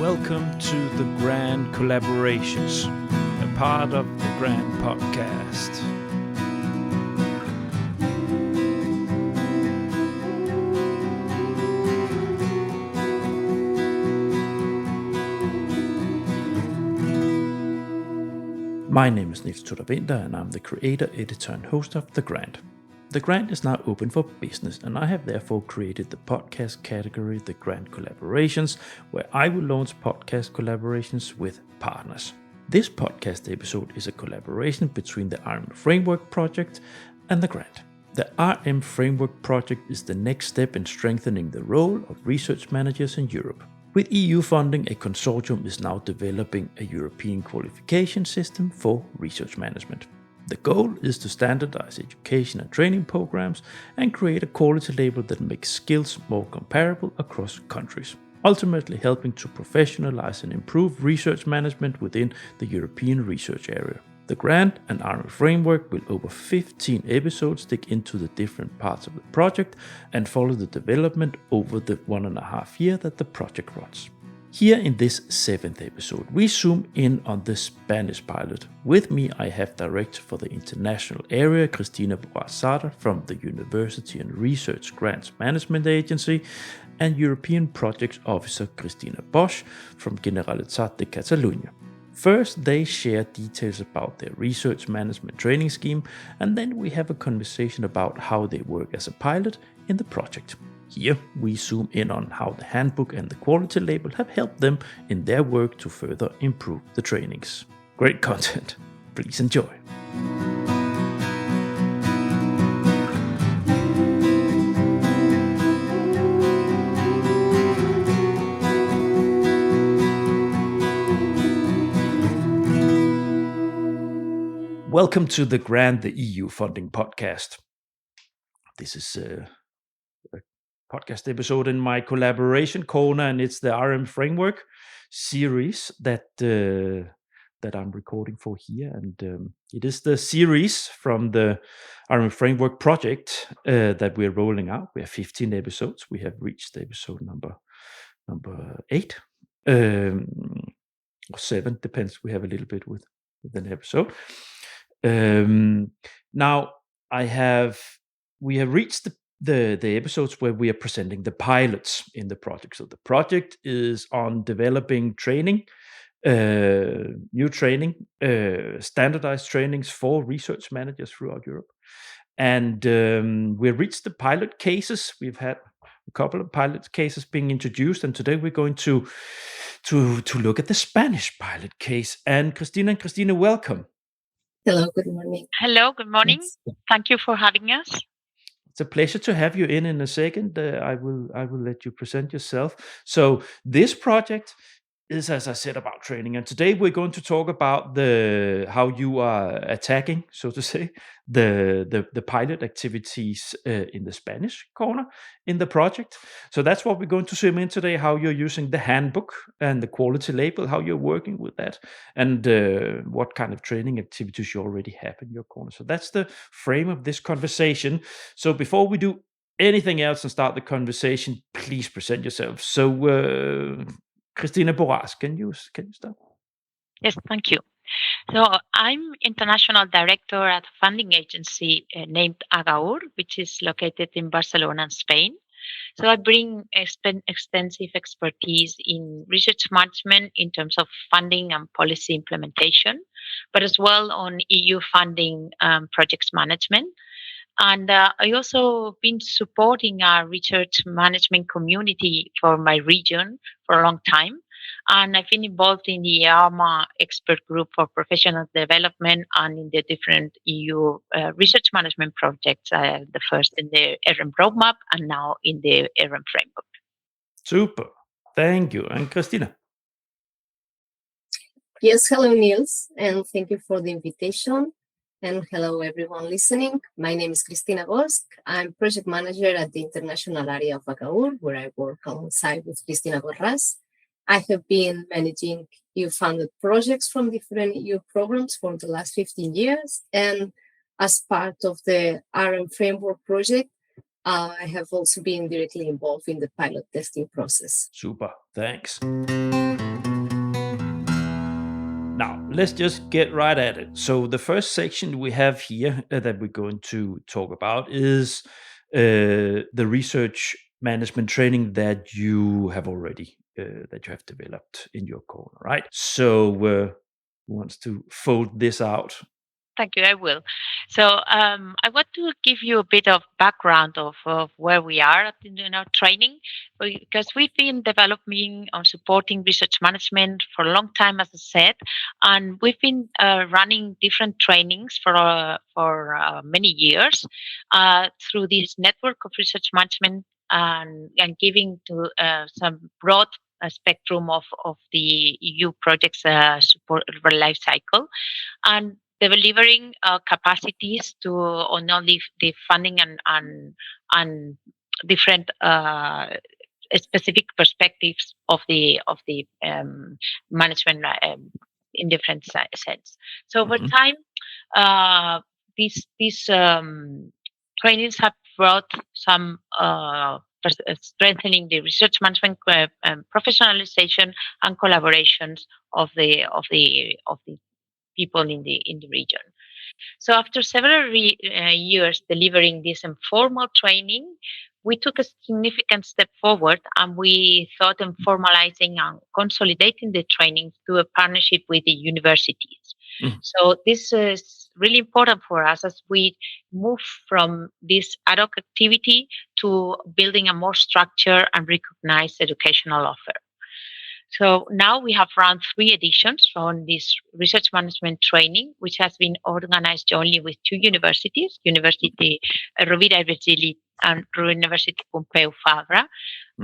Welcome to the Grand Collaborations, a part of the Grand Podcast. My name is Niels Tudor Winter, and I'm the creator, editor, and host of The Grand. The Grand is now open for business, and I have therefore created the podcast category, The Grand Collaborations, where I will launch podcast collaborations with partners. This podcast episode is a collaboration between the RM Framework Project and The Grand. The RM Framework Project is the next step in strengthening the role of research managers in Europe. With EU funding, a consortium is now developing a European qualification system for research management. The goal is to standardize education and training programs and create a quality label that makes skills more comparable across countries, ultimately helping to professionalize and improve research management within the European research area. The Grand and RM Framework will over 15 episodes dig into the different parts of the project and follow the development over the 1.5 years that the project runs. Here in this 7th episode, we zoom in on the Spanish pilot. With me I have Director for the International Area, Cristina Borrás from the University and Research Grants Management Agency, and European Projects Officer Cristina Bosch from Generalitat de Catalunya. First, they share details about their research management training scheme, and then we have a conversation about how they work as a pilot in the project. Here, we zoom in on how the handbook and the quality label have helped them in their work to further improve the trainings. Great content. Please enjoy. Welcome to the Grand, the EU funding podcast. This is a podcast episode in my collaboration corner, and it's the RM Framework series that I'm recording for here. And it is the series from the RM Framework project that we're rolling out. We have 15 episodes. We have reached episode number 8 or 7, depends. We have a little bit with an episode. Now we have reached the episodes where we are presenting the pilots in the project. So the project is on developing training, new training, standardized trainings for research managers throughout Europe. And we've reached the pilot cases. We've had a couple of pilot cases being introduced, and today we're going to look at the Spanish pilot case. And Cristina, welcome. Hello, good morning. Hello, good morning. Thank you for having us. It's a pleasure to have you in a second. I will let you present yourself. So this project is, as I said, about training, and today we're going to talk about how you are attacking, so to say, the pilot activities in the Spanish corner in the project. So that's what we're going to zoom in today: how you're using the handbook and the quality label, how you're working with that, and what kind of training activities you already have in your corner. So that's the frame of this conversation. So before we do anything else and start the conversation, please present yourself. So Cristina Borrás, can you start? Yes, thank you. So I'm International Director at a funding agency named AGAUR, which is located in Barcelona, Spain. So I bring extensive expertise in research management in terms of funding and policy implementation, but as well on EU funding projects management. And I also been supporting our research management community for my region for a long time. And I've been involved in the ARMA expert group for professional development and in the different EU research management projects, the first in the RM roadmap and now in the RM framework. Super. Thank you. And Cristina? Yes, hello, Niels, and thank you for the invitation. And hello, everyone listening. My name is Cristina Bosch. I'm project manager at the international area of AGAUR, where I work alongside with Cristina Borrás. I have been managing EU-funded projects from different EU programs for the last 15 years. And as part of the RM Framework project, I have also been directly involved in the pilot testing process. Super. Thanks. Now, let's just get right at it. So, the first section we have here that we're going to talk about is the research management training that you have already that you have developed in your corner, right? So, who wants to fold this out? Thank you. I will. So I want to give you a bit of background of where we are in our training, because we've been developing or supporting research management for a long time, as I said, and we've been running different trainings for many years through this network of research management and giving to some broad spectrum of the EU projects support life cycle, and delivering capacities to on only the funding and different specific perspectives of the management in different sense. So over Mhm. time, these trainings have brought some strengthening the research management professionalization and collaborations of the people in the region. So after several years delivering this informal training, we took a significant step forward, and we thought in formalizing and consolidating the training through a partnership with the universities. Mhm. So this is really important for us as we move from this ad hoc activity to building a more structured and recognized educational offer. So now we have run 3 editions on this research management training, which has been organized jointly with 2 universities, University Rovira i Virgili and University Pompeu Fabra,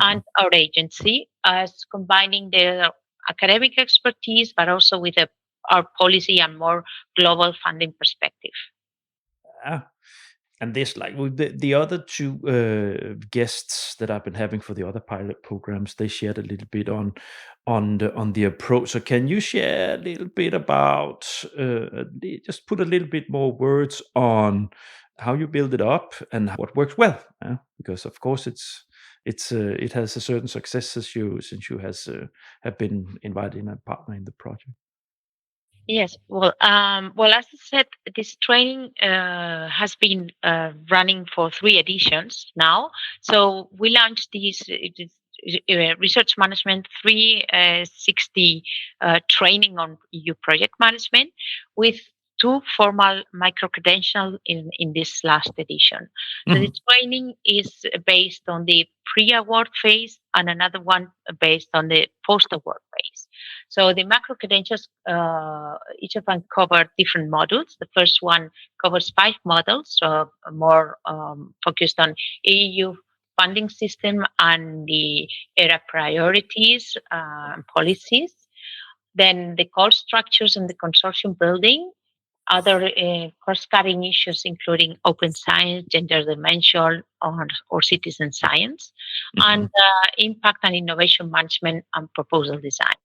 and Mhm. our agency, as combining their academic expertise, but also with our policy and more global funding perspective. Ah, and this, like with the other two guests that I've been having for the other pilot programs, they shared a little bit on the approach. So can you share a little bit about just put a little bit more words on how you build it up and what works well? Because of course it has a certain success since you have been invited in a partner in the project. Yes, well, as I said, this training has been running for 3 editions now. So we launched this research management 360 training on EU project management with 2 formal micro credentials in this last edition. So the Mhm. training is based on the pre-award phase and another one based on the post-award phase. So the macro credentials, each of them cover different modules. The first one covers 5 modules, so more focused on EU funding system and the era priorities and policies. Then the core structures and the consortium building, other cross-cutting issues including open science, gender dimension, or citizen science, and Mhm. impact and innovation management and proposal design.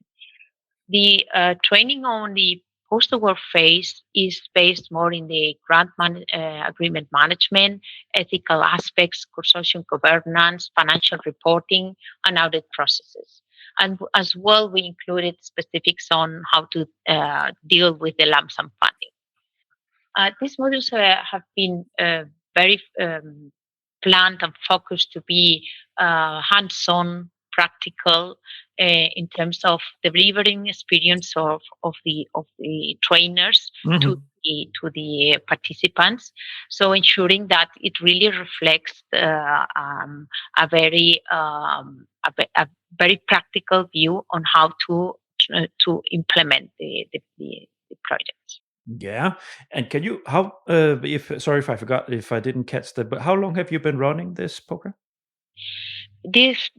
The training on the post-award phase is based more in the agreement management, ethical aspects, consortium governance, financial reporting, and audit processes. And as well, we included specifics on how to deal with the lump sum funding. These modules have been very planned and focused to be hands-on, practical in terms of delivering experience of the trainers to Mhm. the participants. So ensuring that it really reflects a very a very practical view on how to implement the projects. Yeah. And can you how if sorry if I forgot if I didn't catch that, but how long have you been running this program? This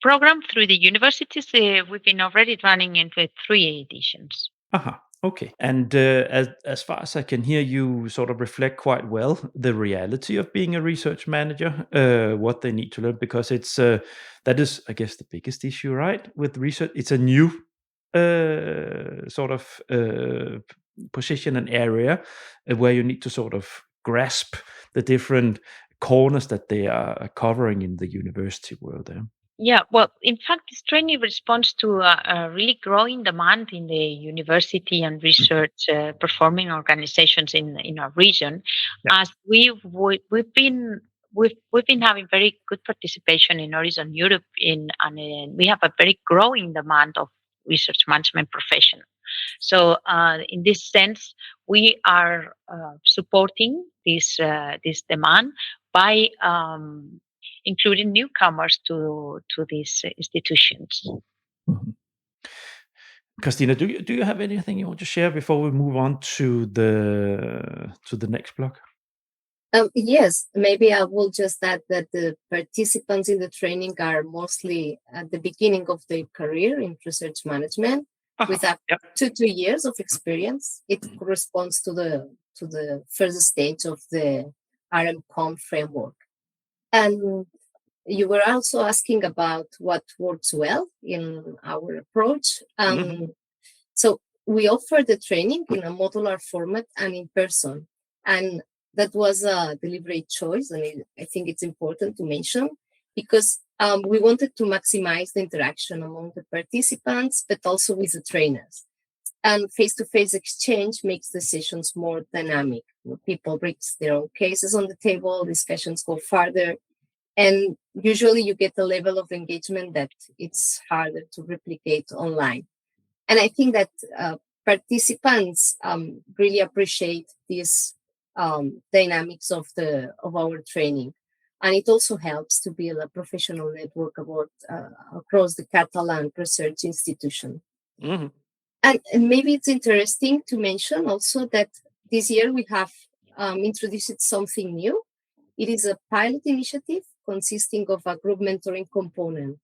program through the universities, we've been already running into 3 editions. Uh-huh. Okay. And as far as I can hear, you sort of reflect quite well the reality of being a research manager, what they need to learn, because it's that is, I guess, the biggest issue, right? With research, it's a new sort of position and area where you need to sort of grasp the different corners that they are covering in the university world. There. Yeah, well, in fact, this training responds to a really growing demand in the university and research performing organizations in our region, Yeah. as we've been having very good participation in Horizon Europe and we have a very growing demand of research management professionals. So, in this sense, we are supporting this demand by including newcomers to these institutions. Mhm. Christina, do you have anything you want to share before we move on to the next block? Yes, maybe I will just add that the participants in the training are mostly at the beginning of their career in research management with up Yeah. to 2 years of experience. It corresponds to the first stage of the RMcomp framework. And you were also asking about what works well in our approach. So we offer the training in a modular format and in person. And that was a deliberate choice. And I think it's important to mention because we wanted to maximize the interaction among the participants, but also with the trainers. And face-to-face exchange makes the sessions more dynamic. People bring their own cases on the table, discussions go farther, and usually you get a level of engagement that it's harder to replicate online. And I think that participants really appreciate these dynamics of our training, and it also helps to build a professional network across the Catalan research institution. Mm-hmm. And maybe it's interesting to mention also that this year we have introduced something new. It is a pilot initiative consisting of a group mentoring component.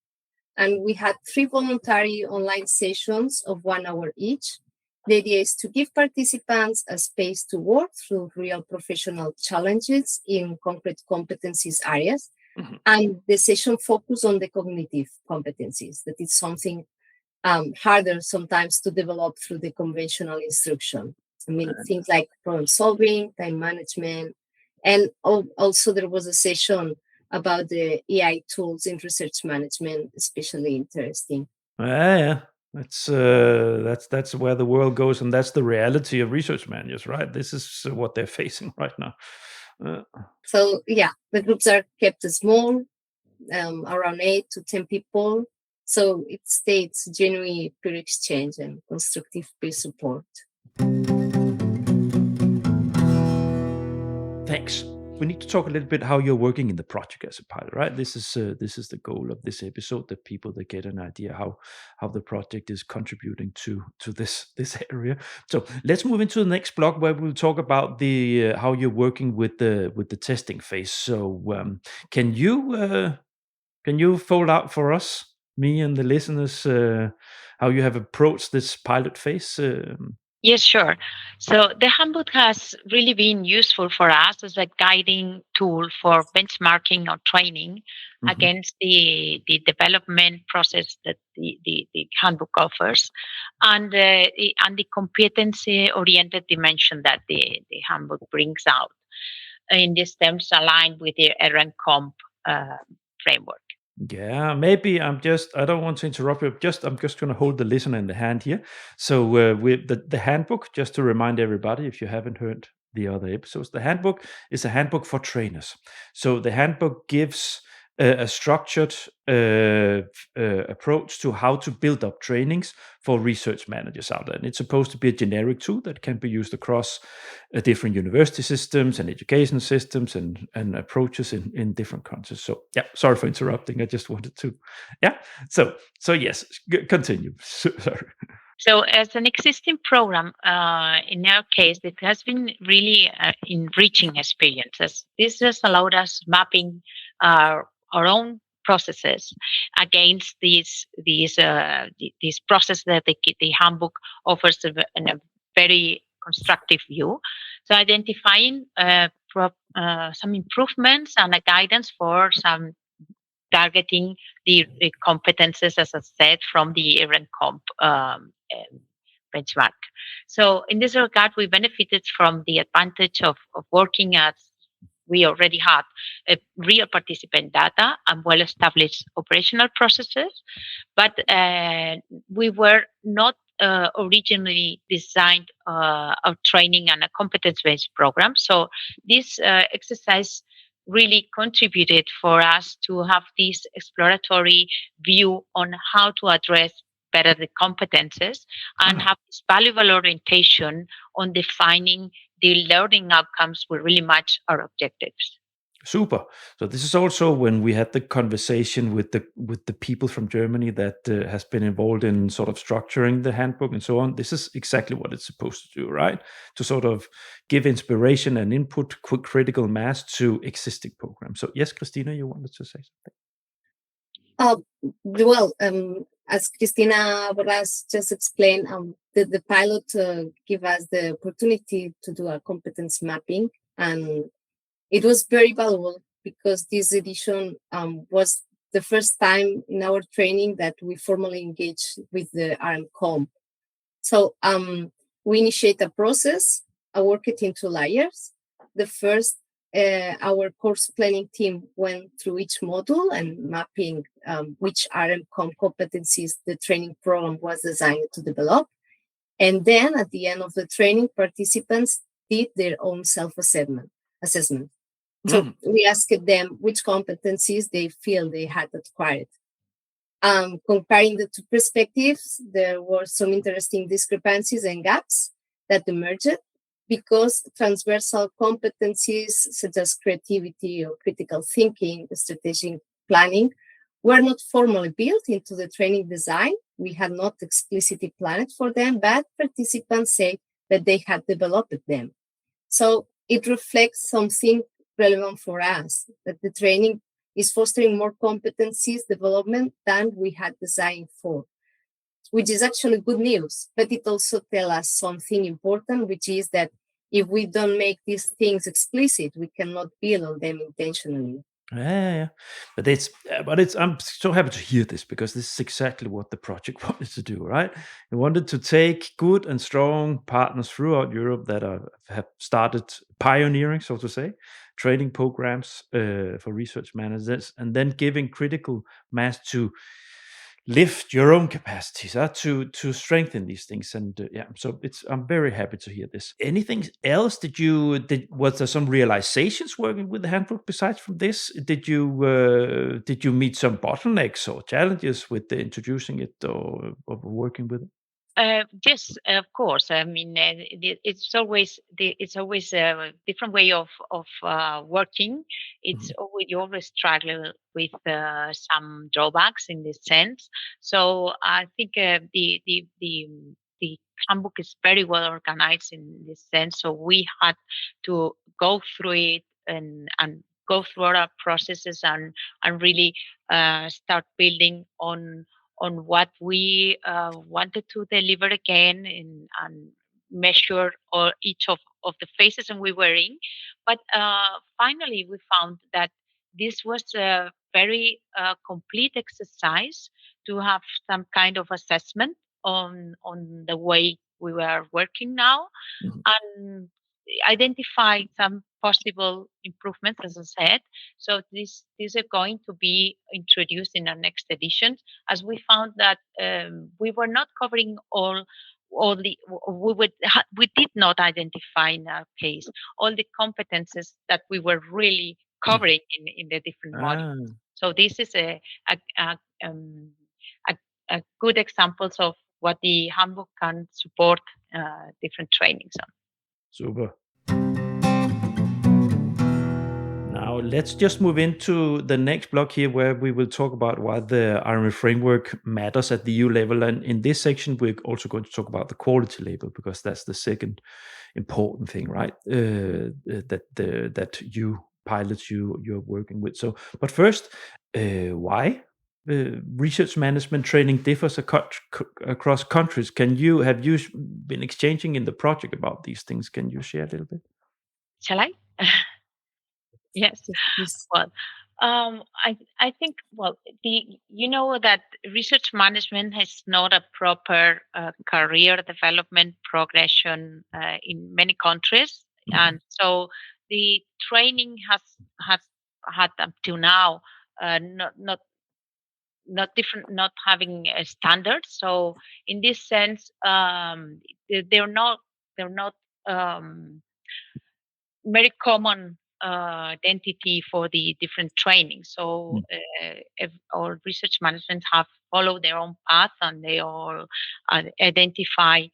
And we had 3 voluntary online sessions of 1 hour each. The idea is to give participants a space to work through real professional challenges in concrete competencies areas. Mhm. And the session focus on the cognitive competencies. That is something harder sometimes to develop through the conventional instruction. I mean, things like problem solving, time management, and also there was a session about the AI tools in research management, especially interesting. Yeah. That's where the world goes, and that's the reality of research managers, right? This is what they're facing right now. So yeah, the groups are kept small, around 8 to 10 people. So it states genuine peer exchange and constructive peer support. Thanks. We need to talk a little bit how you're working in the project as a pilot, right? This is the goal of this episode, that people they get an idea how the project is contributing to this area. So let's move into the next block where we'll talk about the how you're working with the testing phase. So can you fold out for us, me and the listeners, how you have approached this pilot phase? Yes, sure. So the handbook has really been useful for us as a guiding tool for benchmarking or training Mhm. against the development process that the handbook offers, and the competency oriented dimension that the handbook brings out. In these terms, aligned with the RMcomp framework. Yeah, maybe I don't want to interrupt you. I'm just going to hold the listener in the hand here. So with the handbook, just to remind everybody, if you haven't heard the other episodes, the handbook is a handbook for trainers. So the handbook gives a structured approach to how to build up trainings for research managers out there. And it's supposed to be a generic tool that can be used across different university systems and education systems and approaches in different countries. So yeah, sorry for interrupting. I just wanted to, yeah. So yes, continue. Sorry. So, as an existing program, in our case, it has been really enriching experiences. This has allowed us mapping our own processes against these processes that the handbook offers in a very constructive view. So, identifying some improvements and a guidance for some targeting the competences, as I said, from the RMcomp benchmark. So in this regard, we benefited from the advantage of working as we already had real participant data and well-established operational processes, but we were not originally designed a training and a competence-based program. So this exercise really contributed for us to have this exploratory view on how to address better the competences and have this valuable orientation on defining the learning outcomes will really match our objectives. Super. So this is also when we had the conversation with the people from Germany that has been involved in sort of structuring the handbook and so on. This is exactly what it's supposed to do, right? To sort of give inspiration and input, quick critical mass to existing programs. So yes, Cristina, you wanted to say something? As Cristina Borrás just explained, the pilot gave us the opportunity to do a competence mapping, and it was very valuable because this edition was the first time in our training that we formally engaged with the RMcomp. So we initiate a process. I work it into layers. The first, our course planning team went through each module and mapping which RMcomp competencies the training program was designed to develop. And then at the end of the training, participants did their own self-assessment. So we asked them which competencies they feel they had acquired. Comparing the two perspectives, there were some interesting discrepancies and gaps that emerged because transversal competencies such as creativity or critical thinking, strategic planning, were not formally built into the training design. We had not explicitly planned for them, but participants say that they had developed them. So it reflects something relevant for us, that the training is fostering more competencies development than we had designed for, which is actually good news. But it also tells us something important, which is that if we don't make these things explicit, we cannot build on them intentionally. Yeah. But I'm so happy to hear this because this is exactly what the project wanted to do, right? It wanted to take good and strong partners throughout Europe that have started pioneering, so to say, training programs for research managers, and then giving critical mass to lift your own capacities to strengthen these things. And so I'm very happy to hear this. Anything else was there some realizations working with the handbook besides from this? Did you meet some bottlenecks or challenges with introducing it or working with it? Yes, of course. I mean, it's always a different way of working. It's always, you always struggle with some drawbacks in this sense. So I think the handbook is very well organized in this sense. So we had to go through it and go through our processes and really start building on what we wanted to deliver again and measure each of the phases and we were in. But finally, we found that this was a very complete exercise to have some kind of assessment on the way we were working now and identify some possible improvements, as I said. So these are going to be introduced in our next edition, as we found that we were not covering all the we did not identify in our case all the competences that we were really covering in the different modules. So this is a good examples of what the handbook can support different trainings on. Super. Now let's just move into the next block here where we will talk about why the RMA framework matters at the EU level. And in this section, we're also going to talk about the quality label because that's the second important thing, right? That you pilots you're working with. So, but first, why research management training differs across countries? Have you been exchanging in the project about these things? Can you share a little bit? Shall I? Yes. Well, I think you know that research management has not a proper career development progression in many countries. And so the training has had up to now not having a standard. So in this sense, they're not um, very common identity for the different trainings. So if all research management have followed their own path, and they all identify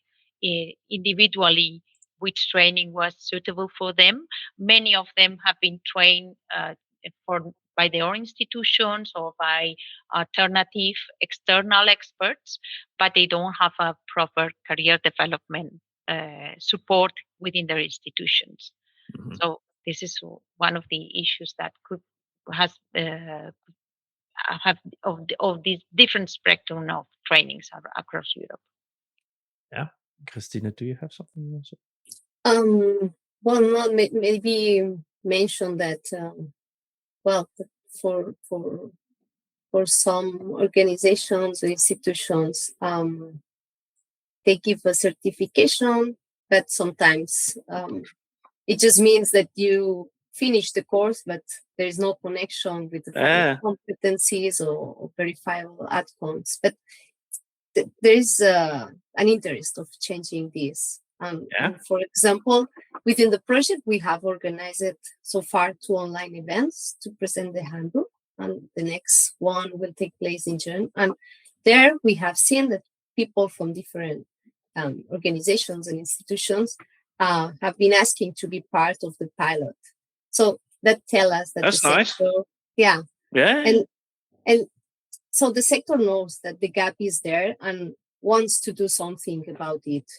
individually which training was suitable for them. Many of them have been trained by their own institutions or by alternative external experts, but they don't have a proper career development support within their institutions. Mhm. So this is one of the issues that has have of these different spectrum of trainings across Europe. Yeah. Cristina, do you have something you want to say? Well, not maybe mention that. Well, for some organizations or institutions, they give a certification, but sometimes it just means that you finish the course, but there is no connection with the final competencies or verifiable outcomes. But there is an interest of changing this. And for example, within the project, we have organized so far 2 online events to present the handbook, and the next one will take place in June. And there we have seen that people from different organizations and institutions have been asking to be part of the pilot. So that tells us that that's the nice. sector, and so the sector knows that the gap is there and wants to do something about it.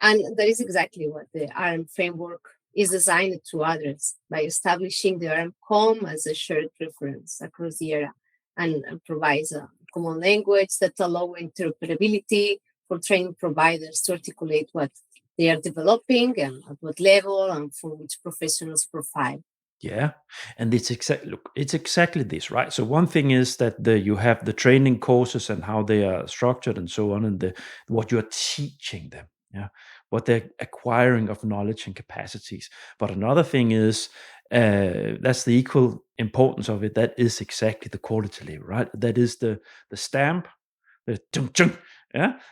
And that is exactly what the RM framework is designed to address by establishing the RMcomp as a shared reference across the area and provides a common language that allows interoperability for training providers to articulate what they are developing and at what level and for which professionals profile. Yeah, and it's exactly this, right? So one thing is that you have the training courses and how they are structured and so on, and what you're teaching them, what they're acquiring of knowledge and capacities. But another thing is that's the equal importance of it. That is exactly the quality label, right? That is the stamp, the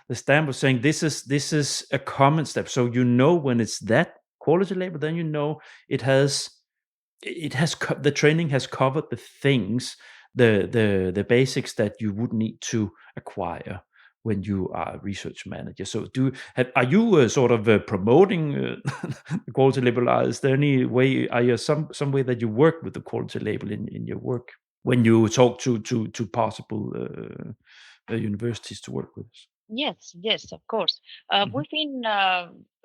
the stamp of saying this is a common step. So when it's that quality label, then the training has covered the things, the basics that you would need to acquire when you are a research manager. So are you sort of promoting the quality label? Is there any way, are you some way that you work with the quality label in your work when you talk to possible universities to work with us? Yes, of course. We've been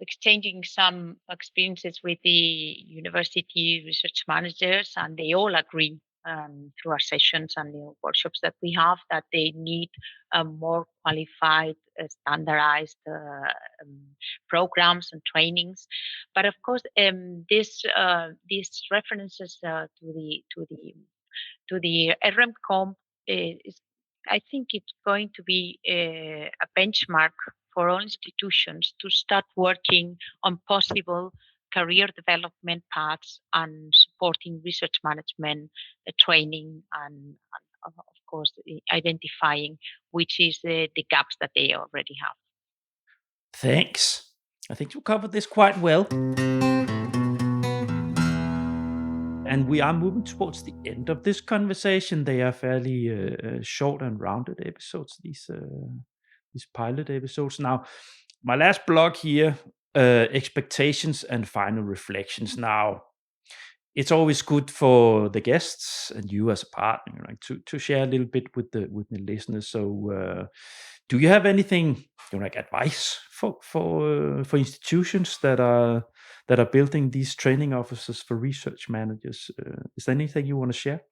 exchanging some experiences with the university research managers, and they all agree through our sessions and the workshops that we have that they need more qualified, standardized programs and trainings. But of course, these references to the RMcomp is, I think it's going to be a benchmark for all institutions to start working on possible career development paths and supporting research management training and of course identifying which is the gaps that they already have. Thanks. I think you covered this quite well. And we are moving towards the end of this conversation. They are fairly short and rounded episodes, these pilot episodes. Now, my last blog here, expectations and final reflections. Now, it's always good for the guests and you as a partner, right, to share a little bit with the listeners. So, do you have anything, advice for institutions that are building these training offices for research managers? Is there anything you want to share?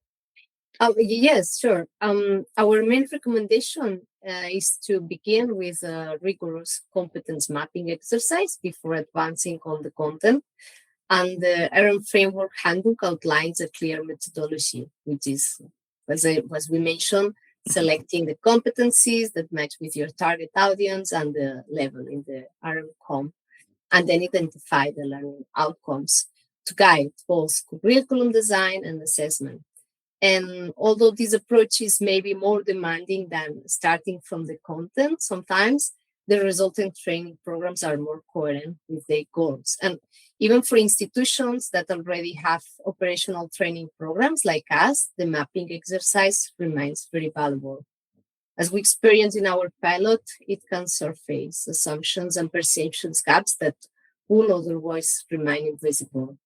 Yes, sure. Our main recommendation is to begin with a rigorous competence mapping exercise before advancing on the content. And the RM framework handbook outlines a clear methodology, which is, as we mentioned, selecting the competencies that match with your target audience and the level in the RMcomp. and then identify the learning outcomes to guide both curriculum design and assessment. And although this approach is maybe more demanding than starting from the content, sometimes the resultant training programs are more coherent with their goals. And even for institutions that already have operational training programs like us, the mapping exercise remains very valuable. As we experience in our pilot, it can surface assumptions and perceptions gaps that will otherwise remain invisible.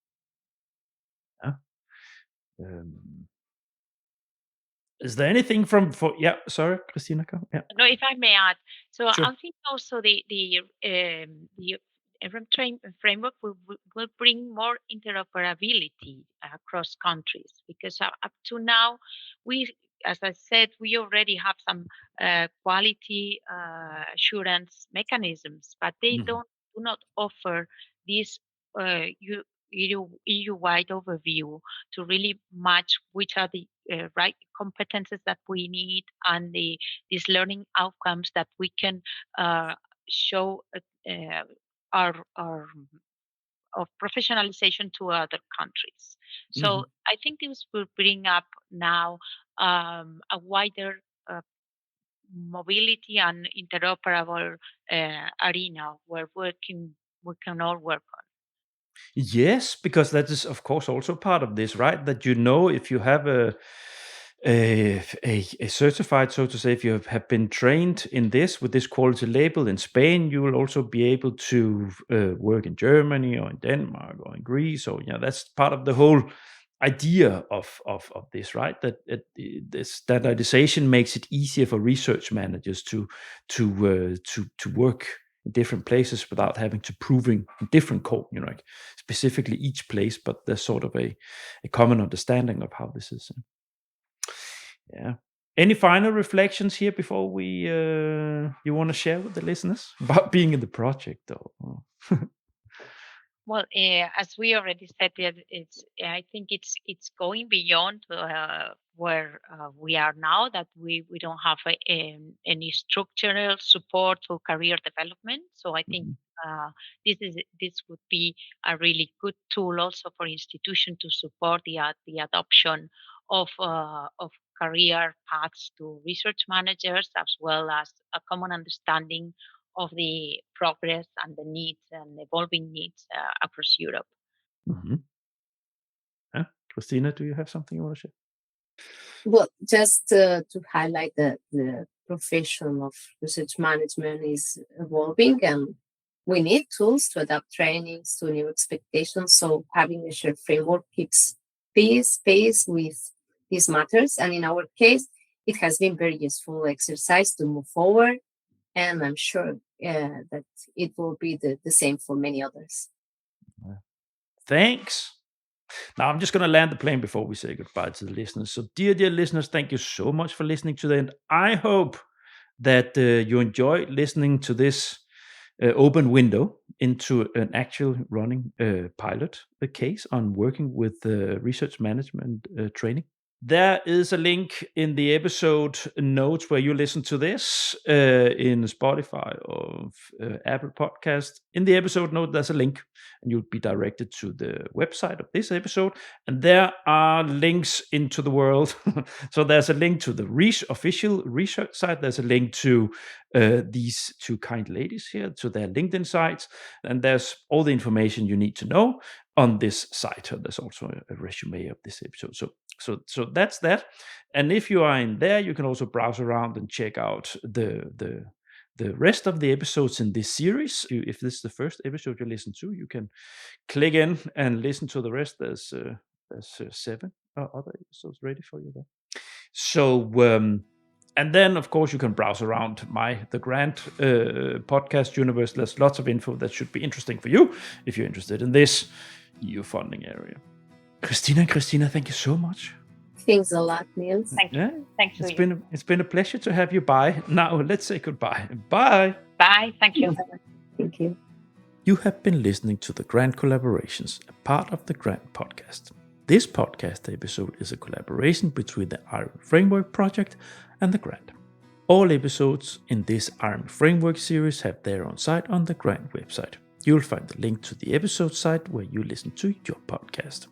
Is there anything sorry, Cristina, go. Yeah. No, if I may add, so Sure. I think also the framework will bring more interoperability across countries, because up to now, as I said, we already have some quality assurance mechanisms, but they do not offer this EU-wide overview to really match which are the right competences that we need and these learning outcomes that we can show our of professionalization to other countries. So I think this will bring up now a wider mobility and interoperable arena where we can all work on. Yes, because that is, of course, also part of this, right? That if you have a certified, so to say, if you have been trained in this with this quality label in Spain, you will also be able to work in Germany or in Denmark or in Greece. So that's part of the whole idea of this, right? That the standardization makes it easier for research managers to work in different places without having to proving different code, like specifically each place, but there's sort of a common understanding of how this is. Yeah. Any final reflections here before we you want to share with the listeners about being in the project? Or Well, as we already said, I think it's going beyond where we are now. That we don't have any structural support for career development. So I think this would be a really good tool also for institutions to support the adoption of career paths to research managers, as well as a common understanding of the progress and the needs and evolving needs across Europe. Cristina, do you have something you want to share? Well, just to highlight that the profession of research management is evolving, and we need tools to adapt trainings to new expectations. So having a shared framework keeps pace with these matters. And in our case, it has been very useful exercise to move forward. And I'm sure that it will be the same for many others. Thanks. Now I'm just going to land the plane before we say goodbye to the listeners. So dear listeners, thank you so much for listening to the end. I hope that you enjoy listening to this open window into an actual running pilot case on working with research management training. There is a link in the episode notes where you listen to this in Spotify or Apple Podcast. In the episode note, there's a link, and you'll be directed to the website of this episode. And there are links into the world. So there's a link to the official research site. There's a link to these two kind ladies here, to their LinkedIn sites. And there's all the information you need to know on this site. There's also a resume of this episode. So that's that. And if you are in there, you can also browse around and check out the rest of the episodes in this series. If this is the first episode you listen to, you can click in and listen to the rest. There's 7 other episodes ready for you there. So and then, of course, you can browse around the Grant podcast universe. There's lots of info that should be interesting for you if you're interested in this EU funding area. Cristina and Cristina, thank you so much. Thanks a lot, Niels. Thank you. Yeah, Thanks to you. It's been a pleasure to have you. Bye. Now let's say goodbye. Bye. Bye. Thank you. Thank you. You have been listening to the Grant Collaborations, a part of the Grant podcast. This podcast episode is a collaboration between the RM Framework project and the Grant. All episodes in this RM Framework series have their own site on the Grant website. You'll find the link to the episode site where you listen to your podcast.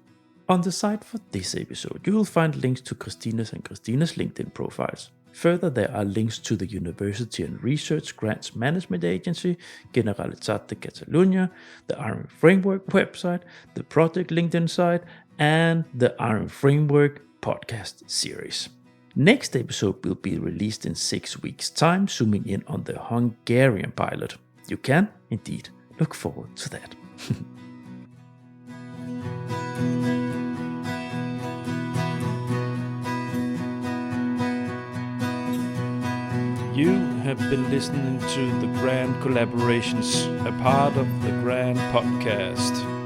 On the site for this episode, you will find links to Christina's and Cristina's LinkedIn profiles. Further, there are links to the University and Research Grants Management Agency, Generalitat de Catalunya, the RM Framework website, the project LinkedIn site, and the RM Framework podcast series. Next episode will be released in 6 weeks' time, zooming in on the Hungarian pilot. You can, indeed, look forward to that. You have been listening to the Grand Collaborations, a part of the Grand Podcast.